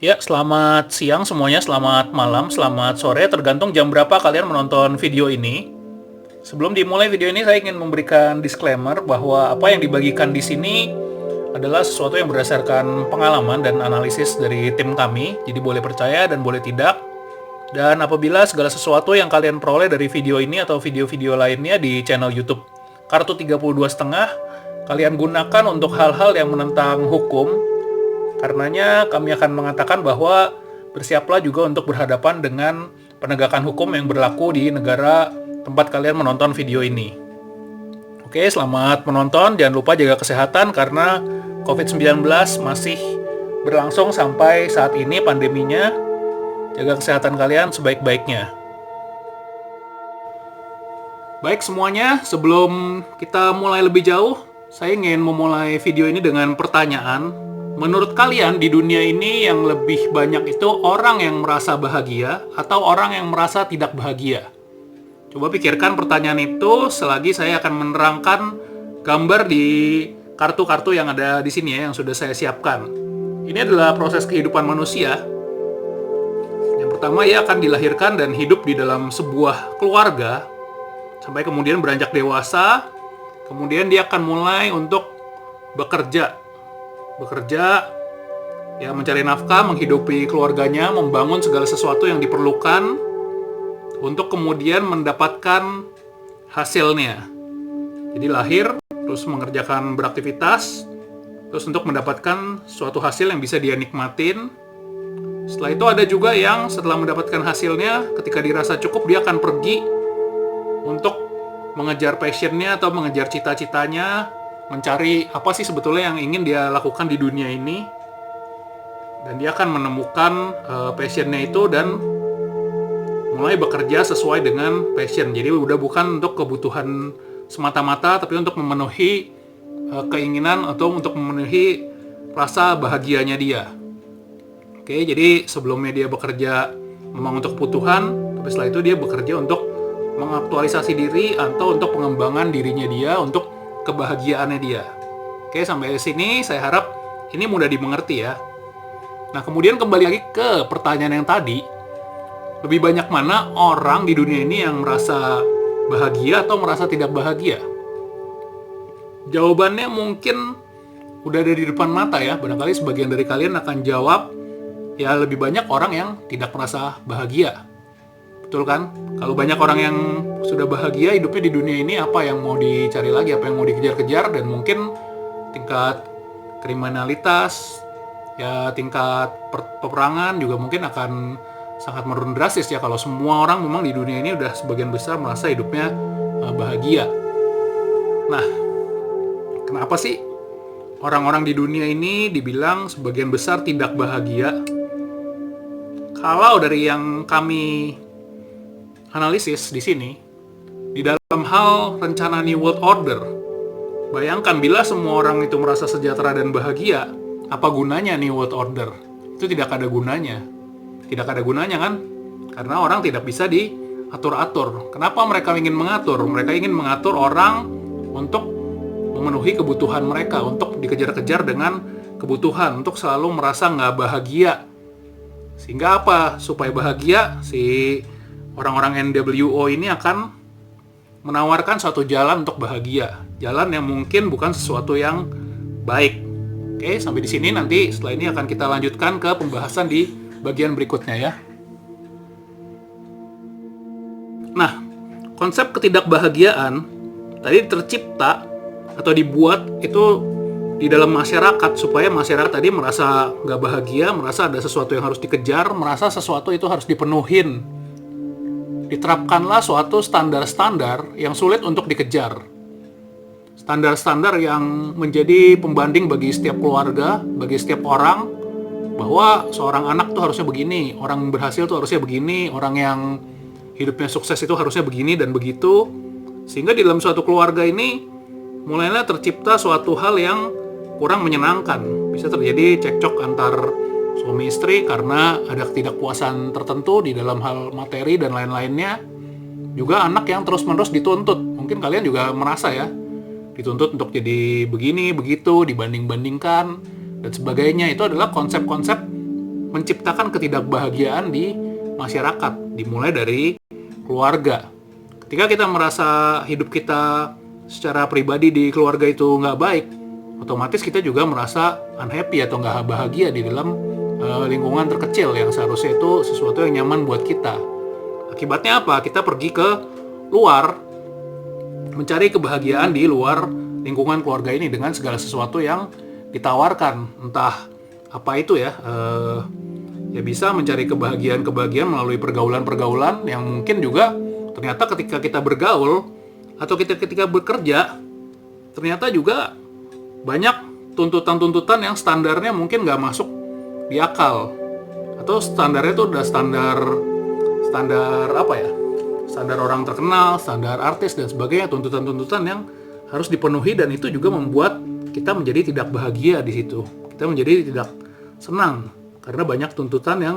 Ya, selamat siang semuanya, selamat malam, selamat sore, tergantung jam berapa kalian menonton video ini. Sebelum dimulai video ini, saya ingin memberikan disclaimer bahwa apa yang dibagikan di sini adalah sesuatu yang berdasarkan pengalaman dan analisis dari tim kami, jadi boleh percaya dan boleh tidak. Dan apabila segala sesuatu yang kalian peroleh dari video ini atau video-video lainnya di channel YouTube Kartu 32,5, kalian gunakan untuk hal-hal yang menentang hukum, karenanya kami akan mengatakan bahwa bersiaplah juga untuk berhadapan dengan penegakan hukum yang berlaku di negara tempat kalian menonton video ini. Oke, selamat menonton. Jangan lupa jaga kesehatan karena COVID-19 masih berlangsung sampai saat ini pandeminya. Jaga kesehatan kalian sebaik-baiknya. Baik semuanya, sebelum kita mulai lebih jauh, saya ingin memulai video ini dengan pertanyaan. Menurut kalian di dunia ini yang lebih banyak itu orang yang merasa bahagia atau orang yang merasa tidak bahagia? Coba pikirkan pertanyaan itu selagi saya akan menerangkan gambar di kartu-kartu yang ada di sini ya, yang sudah saya siapkan. Ini adalah proses kehidupan manusia. Yang pertama, ia akan dilahirkan dan hidup di dalam sebuah keluarga sampai kemudian beranjak dewasa. Kemudian dia akan mulai untuk bekerja, ya, mencari nafkah, menghidupi keluarganya, membangun segala sesuatu yang diperlukan untuk kemudian mendapatkan hasilnya. Jadi lahir, terus mengerjakan beraktivitas, terus untuk mendapatkan suatu hasil yang bisa dia nikmatin. Setelah itu ada juga yang setelah mendapatkan hasilnya, ketika dirasa cukup, dia akan pergi untuk mengejar passionnya atau mengejar cita-citanya, mencari apa sih sebetulnya yang ingin dia lakukan di dunia ini. Dan dia akan menemukan passionnya itu dan mulai bekerja sesuai dengan passion. Jadi udah bukan untuk kebutuhan semata-mata, tapi untuk memenuhi keinginan atau untuk memenuhi rasa bahagianya dia. Oke, jadi sebelumnya dia bekerja memang untuk kebutuhan, tapi setelah itu dia bekerja untuk mengaktualisasi diri atau untuk pengembangan dirinya dia, untuk kebahagiaannya dia. Oke, sampai sini saya harap ini mudah dimengerti ya. Nah, kemudian kembali lagi ke pertanyaan yang tadi. Lebih banyak mana orang di dunia ini yang merasa bahagia atau merasa tidak bahagia? Jawabannya mungkin udah ada di depan mata ya. Barangkali sebagian dari kalian akan jawab, ya lebih banyak orang yang tidak merasa bahagia. Betul kan? Kalau banyak orang yang sudah bahagia hidupnya di dunia ini, apa yang mau dicari lagi, apa yang mau dikejar-kejar, dan mungkin tingkat kriminalitas, ya tingkat peperangan juga mungkin akan sangat menurun drastis ya kalau semua orang memang di dunia ini udah sebagian besar merasa hidupnya bahagia. Nah, kenapa sih orang-orang di dunia ini dibilang sebagian besar tidak bahagia? Kalau dari yang kami analisis di sini, di dalam hal rencana New World Order, bayangkan bila semua orang itu merasa sejahtera dan bahagia, apa gunanya New World Order? Itu tidak ada gunanya. Tidak ada gunanya kan? Karena orang tidak bisa diatur-atur. Kenapa mereka ingin mengatur? Mereka ingin mengatur orang untuk memenuhi kebutuhan mereka, untuk dikejar-kejar dengan kebutuhan, untuk selalu merasa nggak bahagia. Sehingga apa? Supaya bahagia, si orang-orang NWO ini akan menawarkan suatu jalan untuk bahagia. Jalan yang mungkin bukan sesuatu yang baik. Oke, sampai di sini. Nanti setelah ini akan kita lanjutkan ke pembahasan di bagian berikutnya ya. Nah, konsep ketidakbahagiaan tadi tercipta atau dibuat itu di dalam masyarakat supaya masyarakat tadi merasa nggak bahagia, merasa ada sesuatu yang harus dikejar, merasa sesuatu itu harus dipenuhin. Diterapkanlah suatu standar-standar yang sulit untuk dikejar. Standar-standar yang menjadi pembanding bagi setiap keluarga, bagi setiap orang, bahwa seorang anak tuh harusnya begini, orang berhasil tuh harusnya begini, orang yang hidupnya sukses itu harusnya begini dan begitu. Sehingga di dalam suatu keluarga ini mulailah tercipta suatu hal yang kurang menyenangkan. Bisa terjadi cekcok antar suami istri karena ada ketidakpuasan tertentu di dalam hal materi dan lain-lainnya. Juga anak yang terus-menerus dituntut. Mungkin kalian juga merasa ya, dituntut untuk jadi begini, begitu, dibanding-bandingkan, dan sebagainya. Itu adalah konsep-konsep menciptakan ketidakbahagiaan di masyarakat, dimulai dari keluarga. Ketika kita merasa hidup kita secara pribadi di keluarga itu nggak baik, otomatis kita juga merasa unhappy atau nggak bahagia di dalam lingkungan terkecil yang seharusnya itu sesuatu yang nyaman buat kita. Akibatnya apa? Kita pergi ke luar, mencari kebahagiaan di luar lingkungan keluarga ini dengan segala sesuatu yang ditawarkan. Entah apa itu ya, ya bisa mencari kebahagiaan melalui pergaulan-pergaulan yang mungkin juga ternyata ketika kita bergaul atau ketika bekerja, ternyata juga banyak tuntutan-tuntutan yang standarnya mungkin nggak masuk di akal, atau standarnya itu udah standar apa ya, standar orang terkenal, standar artis dan sebagainya, tuntutan-tuntutan yang harus dipenuhi, dan itu juga membuat kita menjadi tidak bahagia di situ. Kita menjadi tidak senang karena banyak tuntutan yang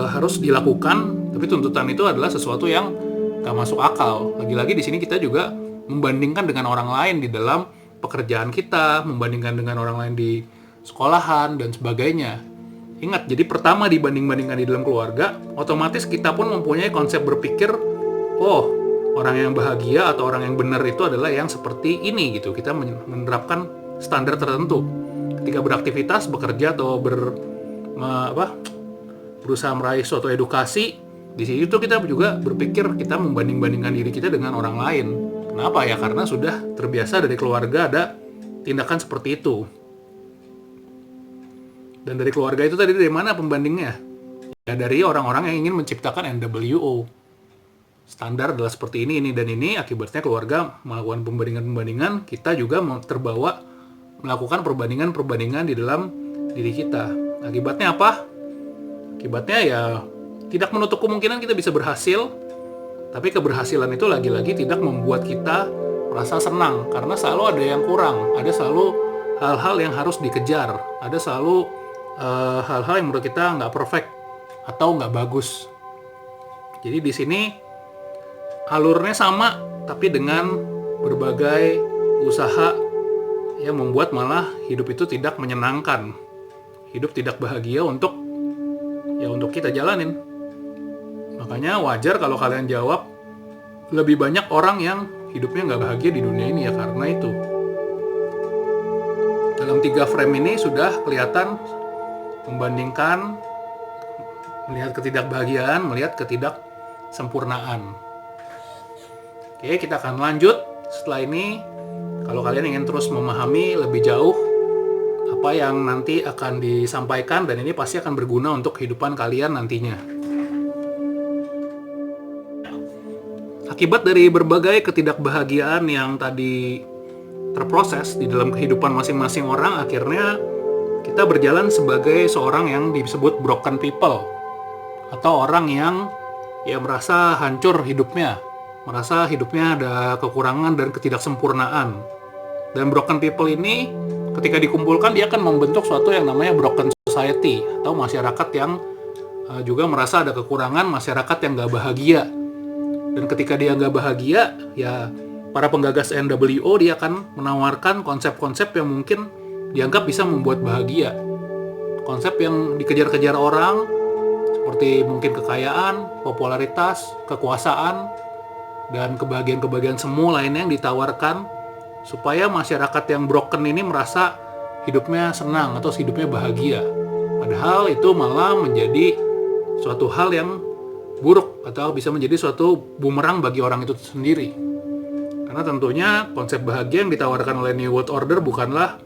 harus dilakukan, tapi tuntutan itu adalah sesuatu yang gak masuk akal. Lagi-lagi di sini kita juga membandingkan dengan orang lain di dalam pekerjaan kita, membandingkan dengan orang lain di sekolahan dan sebagainya. Ingat, jadi pertama dibanding-bandingkan di dalam keluarga, otomatis kita pun mempunyai konsep berpikir, oh, orang yang bahagia atau orang yang benar itu adalah yang seperti ini gitu. Kita menerapkan standar tertentu ketika beraktivitas, bekerja atau berusaha meraih suatu edukasi. Di situ kita juga berpikir, kita membanding-bandingkan diri kita dengan orang lain. Kenapa ya? Karena sudah terbiasa dari keluarga ada tindakan seperti itu. Dan dari keluarga itu tadi dari mana pembandingnya? Ya dari orang-orang yang ingin menciptakan NWO. Standar adalah seperti ini, dan ini. Akibatnya keluarga melakukan pembandingan-pembandingan, kita juga terbawa melakukan perbandingan-perbandingan di dalam diri kita. Akibatnya apa? Akibatnya ya tidak menutup kemungkinan kita bisa berhasil, tapi keberhasilan itu lagi-lagi tidak membuat kita merasa senang, karena selalu ada yang kurang, ada selalu hal-hal yang harus dikejar, ada selalu hal-hal yang menurut kita nggak perfect atau nggak bagus. Jadi di sini alurnya sama, tapi dengan berbagai usaha yang membuat malah hidup itu tidak menyenangkan, hidup tidak bahagia untuk kita jalanin. Makanya wajar kalau kalian jawab lebih banyak orang yang hidupnya nggak bahagia di dunia ini ya karena itu. Dalam 3 frame ini sudah kelihatan membandingkan, melihat ketidakbahagiaan, melihat ketidaksempurnaan. Oke, kita akan lanjut setelah ini. Kalau kalian ingin terus memahami lebih jauh apa yang nanti akan disampaikan, dan ini pasti akan berguna untuk kehidupan kalian nantinya. Akibat dari berbagai ketidakbahagiaan yang tadi terproses di dalam kehidupan masing-masing orang, akhirnya kita berjalan sebagai seorang yang disebut broken people, atau orang yang merasa hancur hidupnya, merasa hidupnya ada kekurangan dan ketidaksempurnaan. Dan broken people ini ketika dikumpulkan, dia akan membentuk suatu yang namanya broken society, atau masyarakat yang juga merasa ada kekurangan, masyarakat yang gak bahagia. Dan ketika dia gak bahagia, ya para penggagas NWO dia akan menawarkan konsep-konsep yang mungkin dianggap bisa membuat bahagia. Konsep yang dikejar-kejar orang, seperti mungkin kekayaan, popularitas, kekuasaan, dan kebahagiaan-kebahagiaan semu lainnya yang ditawarkan supaya masyarakat yang broken ini merasa hidupnya senang atau hidupnya bahagia. Padahal itu malah menjadi suatu hal yang buruk atau bisa menjadi suatu bumerang bagi orang itu sendiri. Karena tentunya konsep bahagia yang ditawarkan oleh New World Order bukanlah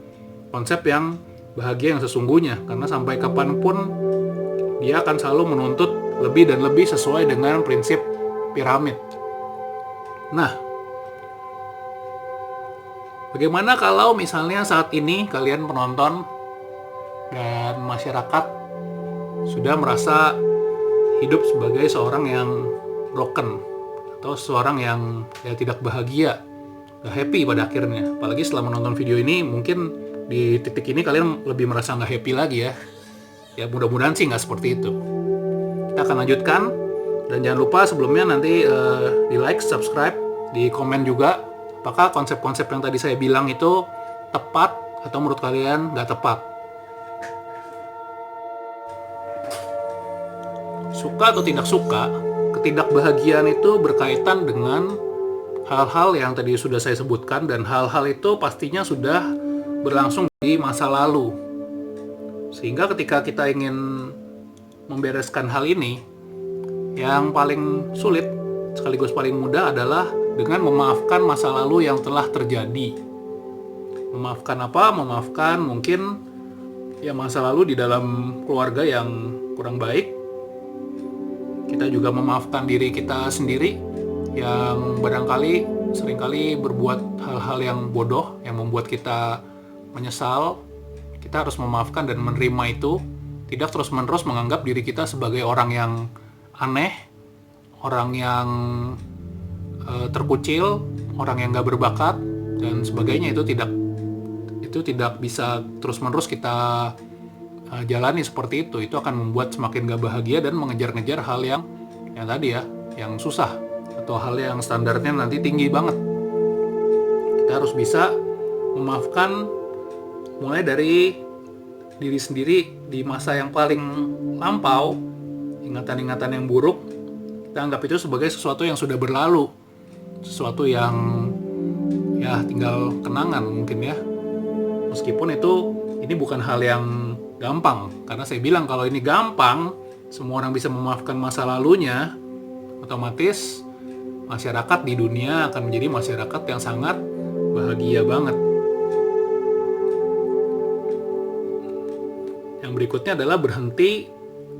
konsep yang bahagia yang sesungguhnya, karena sampai kapanpun dia akan selalu menuntut lebih dan lebih sesuai dengan prinsip piramid. Nah, bagaimana kalau misalnya saat ini kalian penonton dan masyarakat sudah merasa hidup sebagai seorang yang broken atau seorang yang tidak bahagia, gak happy pada akhirnya. Apalagi setelah menonton video ini, mungkin di titik ini kalian lebih merasa gak happy lagi ya. Ya mudah-mudahan sih gak seperti itu. Kita akan lanjutkan, dan jangan lupa sebelumnya nanti di like, subscribe, di komen juga apakah konsep-konsep yang tadi saya bilang itu tepat atau menurut kalian gak tepat. suka atau tidak suka, ketidakbahagiaan itu berkaitan dengan hal-hal yang tadi sudah saya sebutkan, dan hal-hal itu pastinya sudah berlangsung di masa lalu. Sehingga ketika kita ingin membereskan hal ini, yang paling sulit sekaligus paling mudah adalah dengan memaafkan masa lalu yang telah terjadi. Memaafkan apa? Memaafkan mungkin ya masa lalu di dalam keluarga yang kurang baik. Kita juga memaafkan diri kita sendiri yang barangkali seringkali berbuat hal-hal yang bodoh yang membuat kita menyesal. Kita harus memaafkan dan menerima itu, tidak terus-menerus menganggap diri kita sebagai orang yang aneh, orang yang terkucil, orang yang gak berbakat dan sebagainya. Itu tidak bisa terus-menerus kita jalani seperti itu. Itu akan membuat semakin gak bahagia dan mengejar-ngejar hal yang tadi ya, yang susah atau hal yang standarnya nanti tinggi banget. Kita harus bisa memaafkan mulai dari diri sendiri di masa yang paling lampau, ingatan-ingatan yang buruk. Kita anggap itu sebagai sesuatu yang sudah berlalu, sesuatu yang ya tinggal kenangan mungkin ya. Meskipun ini bukan hal yang gampang, karena saya bilang kalau ini gampang, semua orang bisa memaafkan masa lalunya, otomatis masyarakat di dunia akan menjadi masyarakat yang sangat bahagia banget. Yang berikutnya adalah berhenti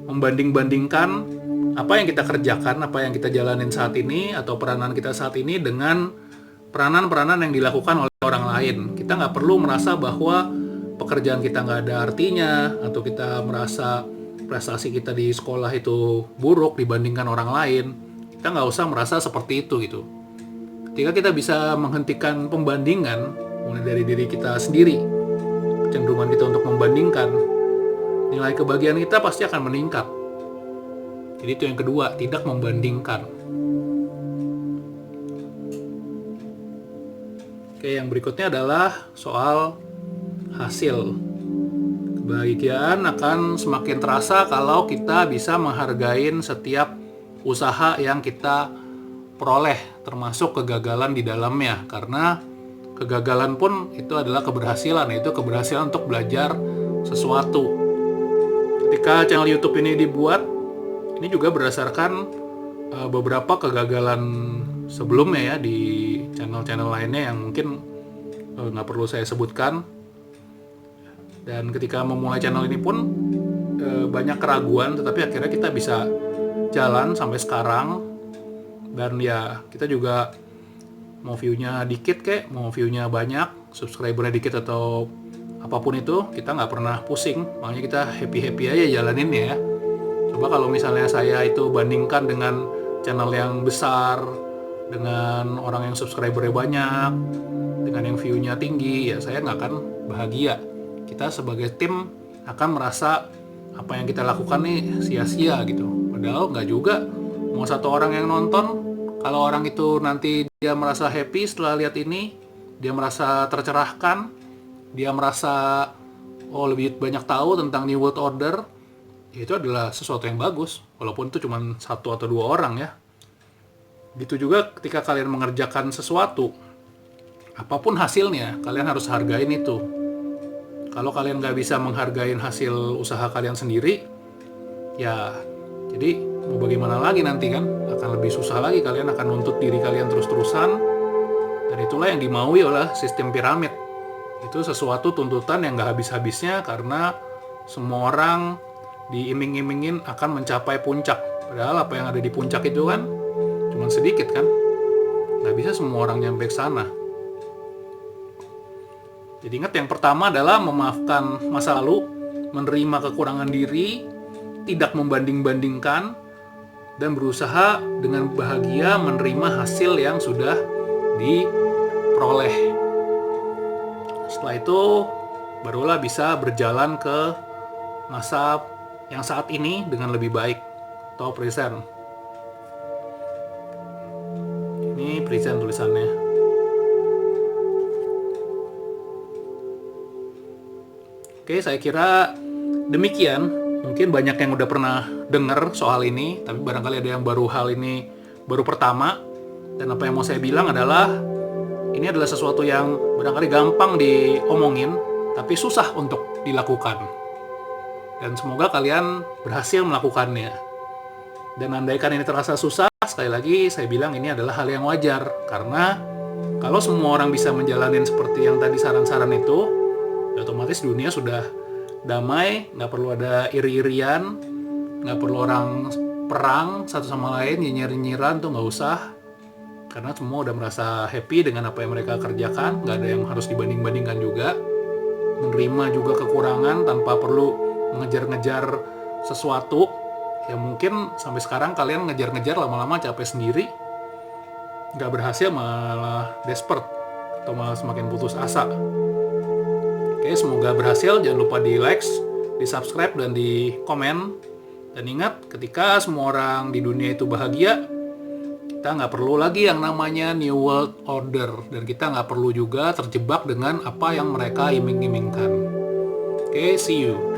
membanding-bandingkan apa yang kita kerjakan, apa yang kita jalanin saat ini, atau peranan kita saat ini dengan peranan-peranan yang dilakukan oleh orang lain. Kita nggak perlu merasa bahwa pekerjaan kita nggak ada artinya, atau kita merasa prestasi kita di sekolah itu buruk dibandingkan orang lain. Kita nggak usah merasa seperti itu gitu. Ketika kita bisa menghentikan pembandingan mulai dari diri kita sendiri, kecenderungan kita untuk membandingkan, nilai kebahagiaan kita pasti akan meningkat. Jadi itu yang kedua, tidak membandingkan. Oke, yang berikutnya adalah soal hasil. Kebahagiaan akan semakin terasa kalau kita bisa menghargai setiap usaha yang kita peroleh, termasuk kegagalan di dalamnya. Karena kegagalan pun itu adalah keberhasilan, yaitu keberhasilan untuk belajar sesuatu. Ketika channel YouTube ini dibuat, ini juga berdasarkan beberapa kegagalan sebelumnya ya di channel-channel lainnya yang mungkin nggak perlu saya sebutkan. Dan ketika memulai channel ini pun banyak keraguan, tetapi akhirnya kita bisa jalan sampai sekarang. Dan ya kita juga mau view-nya dikit kek, mau view-nya banyak, subscriber-nya dikit atau apapun itu, kita nggak pernah pusing. Makanya kita happy-happy aja jalaninnya ya. Coba kalau misalnya saya itu bandingkan dengan channel yang besar, dengan orang yang subscriber-nya banyak, dengan yang view-nya tinggi, ya saya nggak akan bahagia. Kita sebagai tim akan merasa apa yang kita lakukan nih sia-sia gitu. Padahal nggak juga. Mau satu orang yang nonton, kalau orang itu nanti dia merasa happy setelah lihat ini, dia merasa tercerahkan, dia merasa lebih banyak tahu tentang New World Order, ya itu adalah sesuatu yang bagus, walaupun itu cuma 1 atau 2 orang ya. Gitu juga ketika kalian mengerjakan sesuatu, apapun hasilnya, kalian harus hargain itu. Kalau kalian nggak bisa menghargain hasil usaha kalian sendiri, ya jadi mau bagaimana lagi nanti kan? Akan lebih susah lagi, kalian akan nuntut diri kalian terus-terusan. Dan itulah yang dimaui oleh sistem piramid. Itu sesuatu tuntutan yang nggak habis-habisnya karena semua orang diiming-imingin akan mencapai puncak. Padahal apa yang ada di puncak itu kan cuma sedikit kan. Nggak bisa semua orang nyampe ke sana. Jadi ingat, yang pertama adalah memaafkan masa lalu, menerima kekurangan diri, tidak membanding-bandingkan, dan berusaha dengan bahagia menerima hasil yang sudah diperoleh. Setelah itu barulah bisa berjalan ke masa yang saat ini dengan lebih baik atau present. Ini present tulisannya. Oke, saya kira demikian Mungkin banyak yang udah pernah dengar soal ini, tapi barangkali ada yang hal ini baru pertama. Dan apa yang mau saya bilang adalah, ini adalah sesuatu yang barangkali gampang diomongin, tapi susah untuk dilakukan. Dan semoga kalian berhasil melakukannya. Dan andaikan ini terasa susah, sekali lagi saya bilang ini adalah hal yang wajar. Karena kalau semua orang bisa menjalani seperti yang tadi saran-saran itu, ya otomatis dunia sudah damai, nggak perlu ada iri-irian, nggak perlu orang perang satu sama lain, nyinyir-nyinyiran tuh nggak usah, karena semua udah merasa happy dengan apa yang mereka kerjakan, nggak ada yang harus dibanding-bandingkan juga, menerima juga kekurangan tanpa perlu mengejar-ngejar sesuatu yang mungkin sampai sekarang kalian ngejar-ngejar lama-lama capek sendiri, nggak berhasil malah desperate atau malah semakin putus asa. Oke, semoga berhasil. Jangan lupa di like, di subscribe, dan di komen. Dan ingat, ketika semua orang di dunia itu bahagia, kita nggak perlu lagi yang namanya New World Order. Dan kita nggak perlu juga terjebak dengan apa yang mereka iming-imingkan. Oke, see you.